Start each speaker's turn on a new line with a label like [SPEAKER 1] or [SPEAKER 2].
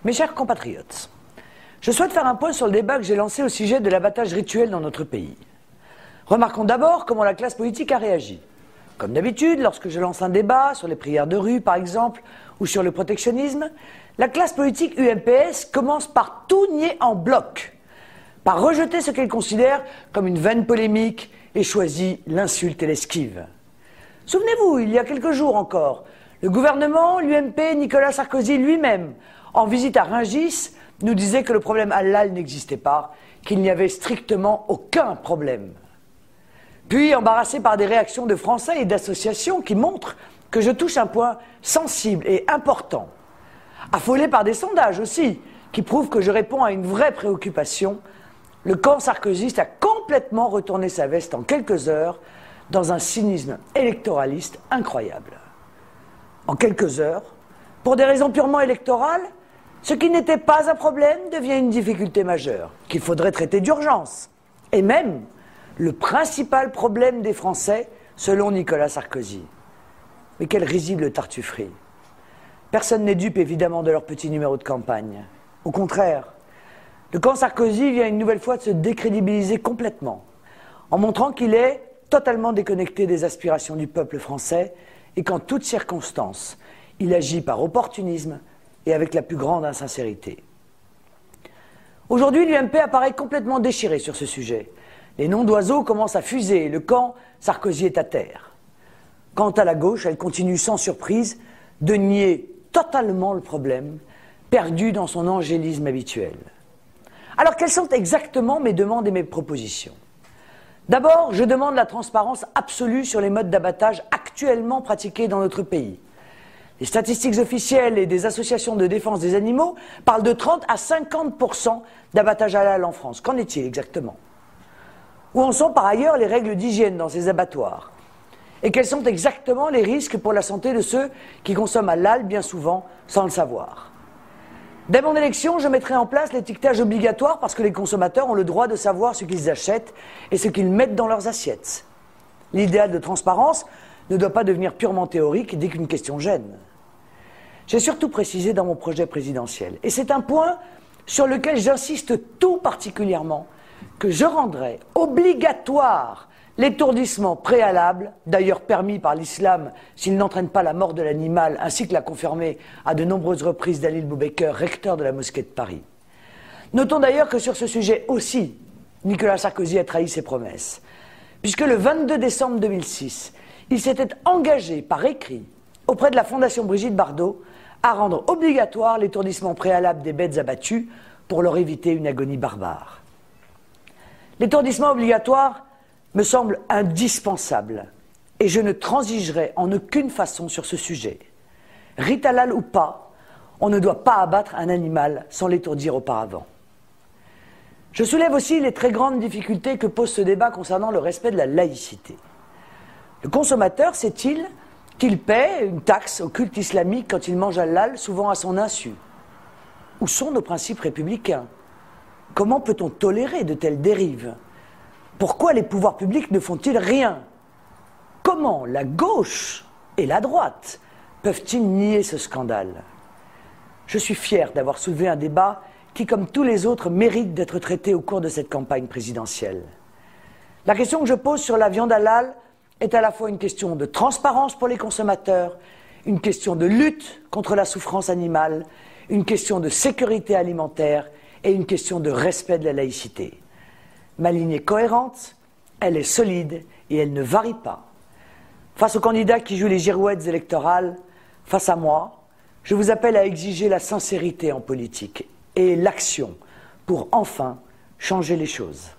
[SPEAKER 1] Mes chers compatriotes, je souhaite faire un point sur le débat que j'ai lancé au sujet de l'abattage rituel dans notre pays. Remarquons d'abord comment la classe politique a réagi. Comme d'habitude, lorsque je lance un débat sur les prières de rue, par exemple, ou sur le protectionnisme, la classe politique UMPS commence par tout nier en bloc, par rejeter ce qu'elle considère comme une vaine polémique et choisit l'insulte et l'esquive. Souvenez-vous, il y a quelques jours encore, le gouvernement, l'UMP, Nicolas Sarkozy lui-même, en visite à Rungis, nous disait que le problème halal n'existait pas, qu'il n'y avait strictement aucun problème. Puis, embarrassé par des réactions de Français et d'associations qui montrent que je touche un point sensible et important, affolé par des sondages aussi, qui prouvent que je réponds à une vraie préoccupation, le camp sarkozyste a complètement retourné sa veste en quelques heures dans un cynisme électoraliste incroyable. En quelques heures, pour des raisons purement électorales, ce qui n'était pas un problème devient une difficulté majeure, qu'il faudrait traiter d'urgence. Et même le principal problème des Français, selon Nicolas Sarkozy. Mais quelle risible tartufferie. Personne n'est dupe évidemment de leur petit numéro de campagne. Au contraire, le camp Sarkozy vient une nouvelle fois de se décrédibiliser complètement, en montrant qu'il est totalement déconnecté des aspirations du peuple français et qu'en toutes circonstances, il agit par opportunisme et avec la plus grande insincérité. Aujourd'hui, l'UMP apparaît complètement déchiré sur ce sujet. Les noms d'oiseaux commencent à fuser et le camp Sarkozy est à terre. Quant à la gauche, elle continue sans surprise de nier totalement le problème, perdu dans son angélisme habituel. Alors, quelles sont exactement mes demandes et mes propositions ? D'abord, je demande la transparence absolue sur les modes d'abattage actuellement pratiqués dans notre pays. Les statistiques officielles et des associations de défense des animaux parlent de 30 à 50% d'abattage halal en France. Qu'en est-il exactement ? Où en sont par ailleurs les règles d'hygiène dans ces abattoirs ? Et quels sont exactement les risques pour la santé de ceux qui consomment halal bien souvent sans le savoir ? Dès mon élection, je mettrai en place l'étiquetage obligatoire parce que les consommateurs ont le droit de savoir ce qu'ils achètent et ce qu'ils mettent dans leurs assiettes. L'idéal de transparence ne doit pas devenir purement théorique dès qu'une question gêne. J'ai surtout précisé dans mon projet présidentiel, et c'est un point sur lequel j'insiste tout particulièrement, que je rendrai obligatoire l'étourdissement préalable, d'ailleurs permis par l'islam s'il n'entraîne pas la mort de l'animal, ainsi que l'a confirmé à de nombreuses reprises Dalil Boubaker, recteur de la mosquée de Paris. Notons d'ailleurs que sur ce sujet aussi, Nicolas Sarkozy a trahi ses promesses, puisque le 22 décembre 2006, il s'était engagé par écrit auprès de la Fondation Brigitte Bardot à rendre obligatoire l'étourdissement préalable des bêtes abattues pour leur éviter une agonie barbare. L'étourdissement obligatoire me semble indispensable et je ne transigerai en aucune façon sur ce sujet. Rite halal ou pas, on ne doit pas abattre un animal sans l'étourdir auparavant. Je soulève aussi les très grandes difficultés que pose ce débat concernant le respect de la laïcité. Le consommateur sait-il qu'il paie une taxe au culte islamique quand il mange halal, souvent à son insu? Où sont nos principes républicains? Comment peut-on tolérer de telles dérives? Pourquoi les pouvoirs publics ne font-ils rien? Comment la gauche et la droite peuvent-ils nier ce scandale? Je suis fier d'avoir soulevé un débat qui, comme tous les autres, mérite d'être traité au cours de cette campagne présidentielle. La question que je pose sur la viande halal est à la fois une question de transparence pour les consommateurs, une question de lutte contre la souffrance animale, une question de sécurité alimentaire et une question de respect de la laïcité. Ma ligne est cohérente, elle est solide et elle ne varie pas. Face aux candidats qui jouent les girouettes électorales, face à moi, je vous appelle à exiger la sincérité en politique et l'action pour enfin changer les choses.